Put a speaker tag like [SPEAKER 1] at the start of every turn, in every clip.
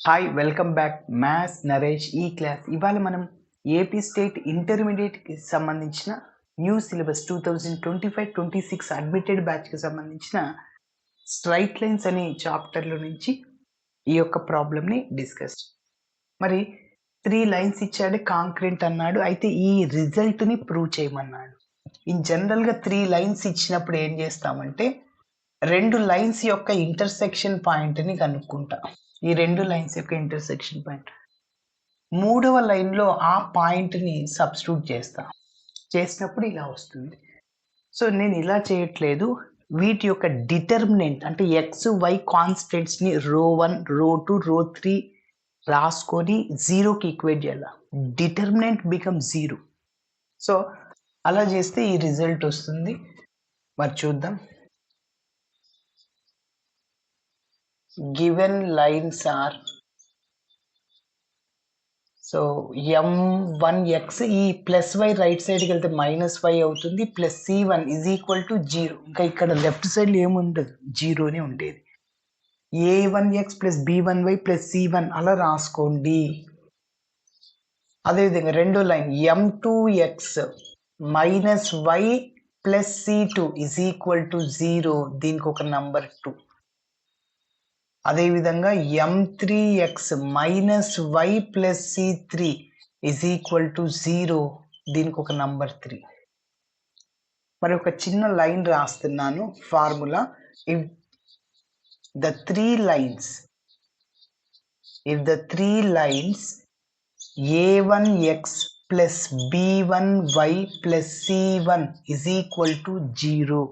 [SPEAKER 1] Hi, welcome back. Maths Naresh ఈ class. ఇవాళ మనం ఏపీ స్టేట్ ఇంటర్మీడియట్కి సంబంధించిన న్యూ సిలబస్ 2025-26 అడ్మిటెడ్ బ్యాచ్కి సంబంధించిన స్ట్రైట్ లైన్స్ అనే చాప్టర్లో నుంచి ఈ యొక్క ప్రాబ్లమ్ని డిస్కస్. మరి 3 లైన్స్ ఇచ్చాడు, కాంక్రెంట్ అన్నాడు. అయితే ఈ రిజల్ట్ని ప్రూవ్ చేయమన్నాడు. ఇన్ జనరల్గా 3 లైన్స్ ఇచ్చినప్పుడు ఏం చేస్తామంటే 2 లైన్స్ యొక్క ఇంటర్సెక్షన్ పాయింట్ని కనుక్కుంటా. ఈ 2 లైన్స్ యొక్క ఇంటర్సెక్షన్ పాయింట్, 3వ లైన్లో ఆ పాయింట్ని సబ్స్టిట్యూట్ చేసినప్పుడు ఇలా వస్తుంది. సో నేను ఇలా చేయట్లేదు, వీటి యొక్క డిటర్మినెంట్ అంటే ఎక్స్ వై కాన్స్టెంట్స్ని ρ1 ρ2 ρ3 రాసుకొని 0కి ఈక్వేట్ చేయాలి. Determinant become 0. సో అలా చేస్తే ఈ రిజల్ట్ వస్తుంది. మరి చూద్దాం. given lines are, so m1x ఈ ప్లస్ వై రైట్ సైడ్కి వెళ్తే మైనస్ వై అవుతుంది, plus c1 is equal to 0. ఇంకా ఇక్కడ లెఫ్ట్ సైడ్లో ఏముండదు, జీరోనే ఉండేది. a1x plus b1y plus c1 అలా రాసుకోండి. అదేవిధంగా రెండో line m2x minus y plus c2 is equal to 0, దీనికి ఒక నంబర్ 2. అదేవిధంగా m3x minus y plus c3 is equal to 0, దీనికి ఒక నంబర్ 3. మరి ఒక చిన్న లైన్ రాస్తున్నాను formula. If the three lines a1x plus b1y plus c1 is equal to 0,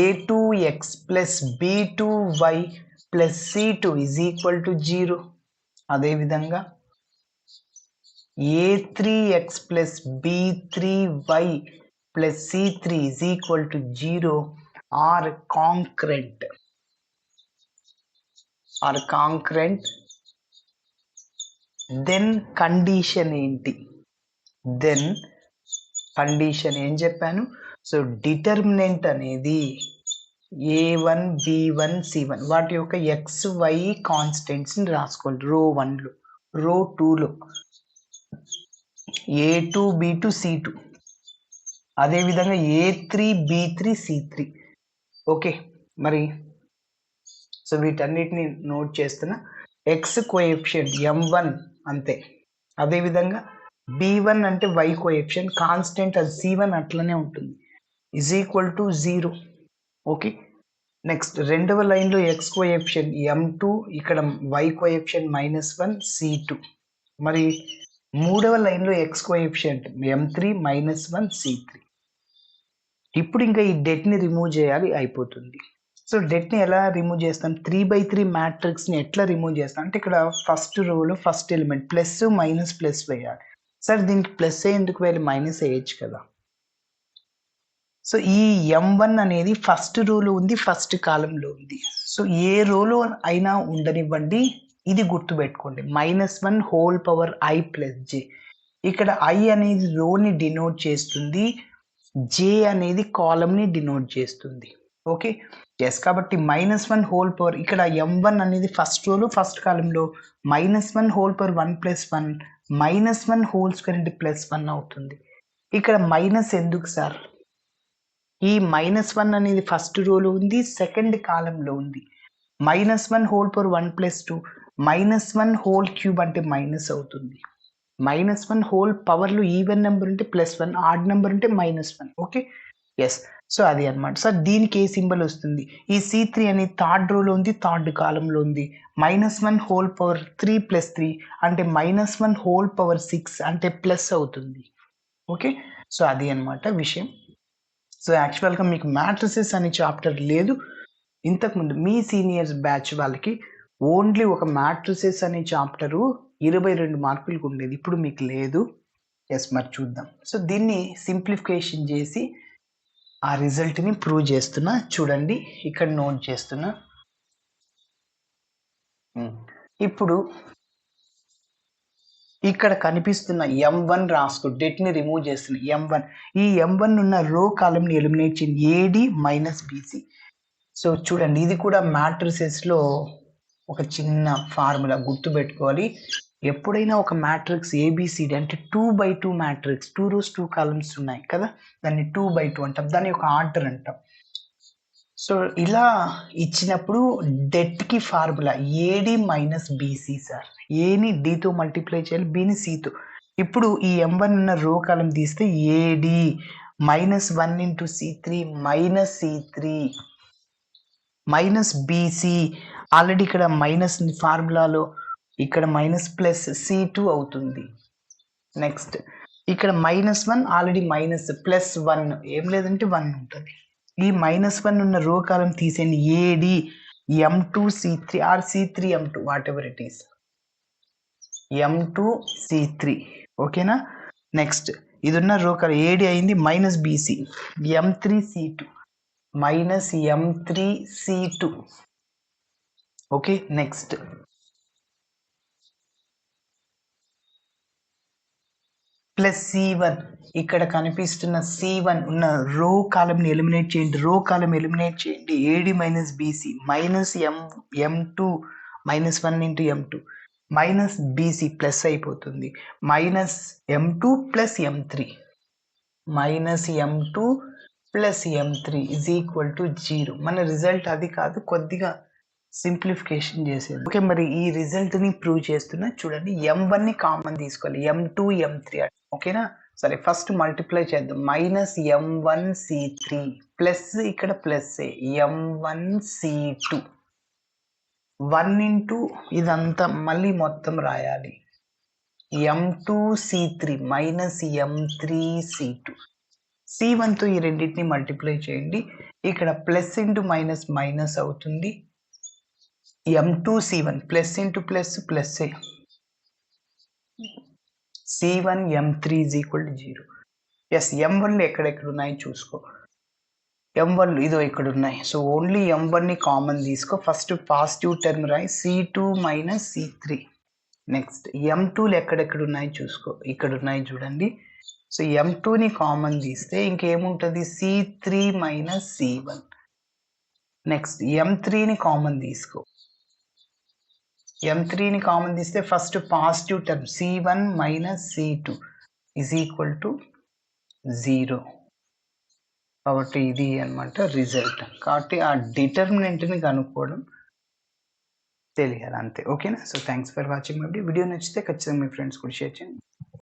[SPEAKER 1] a2x plus b2y plus c2 is equal to 0. అదేవిధంగా a3x plus b3y plus c3 is equal to 0 are concurrent. Then condition ఏంటి? Condition ఏం చెప్పాను? So determinant అనేది a1 b1 c1 వాటి యొక్క X why కాన్స్టెంట్స్ని రాసుకోవాలి. ρ1లో, ρ2లో a2 b2 c2, అదేవిధంగా a3 b3 c3. Okay, మరి సో వీటన్నిటిని నోట్ చేస్తున్నా. ఎక్స్ కోఎఫిషియంట్ m1 అంతే, అదేవిధంగా b1 అంటే y కోఎఫిషియంట్ కాన్స్టెంట్, అది c1 అట్లనే ఉంటుంది, is equal to 0. Okay, next రెండవ లైన్లో ఎక్స్ కోఎఫిషియంట్ m2, ఇక్కడ y కోఎఫిషియంట్ -1 c2. మరి మూడవ లైన్లో ఎక్స్ కోఎఫిషియంట్ m3 -1 c3. ఇప్పుడు ఇంకా ఈ డెట్ని రిమూవ్ చేయాలి, అయిపోతుంది. సో డెట్ని ఎలా రిమూవ్ చేస్తాం? 3/3 మ్యాట్రిక్స్ని ఎట్లా రిమూవ్ చేస్తాం అంటే ఇక్కడ ఫస్ట్ రోలో first element plus minus plus వేయాలి. సార్ దీనికి ప్లస్ ఎందుకు వేయాలి, మైనస్ వేయచ్చు కదా. సో ఈ m1 అనేది ఫస్ట్ రోలో ఉంది, ఫస్ట్ కాలంలో ఉంది. సో ఏ రోలో అయినా ఉండనివ్వండి, ఇది గుర్తుపెట్టుకోండి, -1 whole power i plus j. ఇక్కడ i అనేది రోని డినోట్ చేస్తుంది, j అనేది కాలంని డినోట్ చేస్తుంది. Okay, yes. కాబట్టి -1 హోల్ పవర్, ఇక్కడ m1 అనేది ఫస్ట్ రోలో ఫస్ట్ కాలంలో, -1 whole power 1 plus 1 -1 whole square into plus 1 అవుతుంది. ఇక్కడ మైనస్ ఎందుకు సార్? ఈ -1 అనేది ఫస్ట్ రోలో ఉంది, సెకండ్ కాలంలో ఉంది. -1 whole power 1 plus 2 -1 whole cube అంటే మైనస్ అవుతుంది. -1 హోల్ పవర్లో ఈవెన్ నెంబర్ ఉంటే +1, ఆడ్ నెంబర్ ఉంటే -1. Okay, yes. సో అది అనమాట. సార్ దీనికి ఏ సింబల్ వస్తుంది? ఈ C3 అనేది థర్డ్ రోలో ఉంది, థర్డ్ కాలంలో ఉంది. -1 హోల్ పవర్ 3 ప్లస్ 3 అంటే -1 హోల్ పవర్ 6 అంటే ప్లస్ అవుతుంది. ఓకే, సో అది అనమాట విషయం. సో యాక్చువల్గా మీకు మ్యాట్రిసెస్ అనే చాప్టర్ లేదు. ఇంతకుముందు మీ సీనియర్స్ బ్యాచ్ వాళ్ళకి ఓన్లీ ఒక మ్యాట్రిసెస్ అనే చాప్టరు 22 మార్కులకు ఉండేది, ఇప్పుడు మీకు లేదు. ఎస్, మరి చూద్దాం. సో దీన్ని సింప్లిఫికేషన్ చేసి ఆ రిజల్ట్ని ప్రూవ్ చేస్తున్నా. చూడండి, ఇక్కడ నోట్ చేస్తున్నా. ఇప్పుడు ఇక్కడ కనిపిస్తున్న M1 రాసుకో, డెట్ని రిమూవ్ చేస్తున్న M1. ఈ M1 ఉన్న రో కాలంని ఎలిమినేట్ చేయండి, ఏడి మైనస్ బీసీ. సో చూడండి, ఇది కూడా మ్యాట్రిసెస్లో ఒక చిన్న ఫార్ములా గుర్తుపెట్టుకోవాలి. ఎప్పుడైనా ఒక మ్యాట్రిక్స్ ఏబిసిడి అంటే 2x2 మ్యాట్రిక్స్, 2 rows 2 columns ఉన్నాయి కదా, దాన్ని 2x2 అంటాం, దాన్ని ఒక ఆర్డర్ అంటాం. సో ఇలా ఇచ్చినప్పుడు డెట్కి formula AD minus BC sir. ఏని డితో మల్టిప్లై చేయాలి, బిని సితో. ఇప్పుడు ఈ M1 ఉన్న రో కాలం తీస్తే AD -1 into C3 minus C3 minus BC. Already ఇక్కడ మైనస్ ఫార్ములాలో ఇక్కడ మైనస్ ప్లస్ C2 అవుతుంది. నెక్స్ట్ ఇక్కడ -1 ఆల్రెడీ మైనస్ ప్లస్ 1 ఏం లేదంటే 1 ఉంటుంది. ఈ -1 ఉన్న రో కాలం తీసేయండి, AD M2 C3 or C3 M2 whatever it is, M2 C3. ఓకేనా. నెక్స్ట్ ఇది ఉన్న రో కాలం ఏడి అయింది minus BC, M3 C2 minus M3 C2. Okay. Next plus C1, ఇక్కడ కనిపిస్తున్న C1 ఉన్న రో కాలంని ఎలిమినేట్ చేయండి, రో కాలం ఎలిమినేట్ చేయండి, AD minus BC minus M2 -1 into M2 minus BC plus అయిపోతుంది, minus M2 plus M3 minus M2 plus M3 is equal to 0. మన result అది కాదు, కొద్దిగా సింప్లిఫికేషన్ చేసేది. ఓకే, మరి ఈ రిజల్ట్ని ప్రూవ్ చేస్తున్నా చూడండి. M1ని కామన్ తీసుకోవాలి, M2 M3. ఓకేనా. సరే, ఫస్ట్ మల్టిప్లై చేద్దాం. మైనస్ M1 C3 ప్లస్ ఇక్కడ ప్లస్ M1 C2 1 ఇంటూ ఇదంతా మళ్ళీ మొత్తం రాయాలి, M2 C3 minus M3 C2. C1తో ఈ రెండింటిని మల్టిప్లై చేయండి, ఇక్కడ ప్లస్ ఇంటూ మైనస్ మైనస్ అవుతుంది, M2 C1 plus into plus plus C1 M3 is equal to 0. Yes, M1లు ఎక్కడెక్కడ ఉన్నాయి చూసుకో, M1లు ఇదో ఇక్కడ ఉన్నాయి. సో ఓన్లీ M1ని కామన్ తీసుకో, ఫస్ట్ పాజిటివ్ టర్మ్ రాయి, C2 మైనస్ C3. నెక్స్ట్ M2లు ఎక్కడెక్కడ ఉన్నాయి చూసుకో, ఇక్కడ ఉన్నాయి చూడండి. సో M2ని కామన్ తీస్తే ఇంకేముంటుంది, C3 minus C1. Next M3ని common తీసుకో, M3ని కామన్ తీస్తే first positive term C1 minus C2 is equal to 0. కాబట్టి ఇది అనమాట రిజల్ట్. కాబట్టి ఆ డిటర్మినెంట్ని కనుక్కోవడం తెలియాలి అంతే. ఓకేనా. So thanks for watching my video. నచ్చితే ఖచ్చితంగా మీ ఫ్రెండ్స్ కూడా షేర్ చేయండి.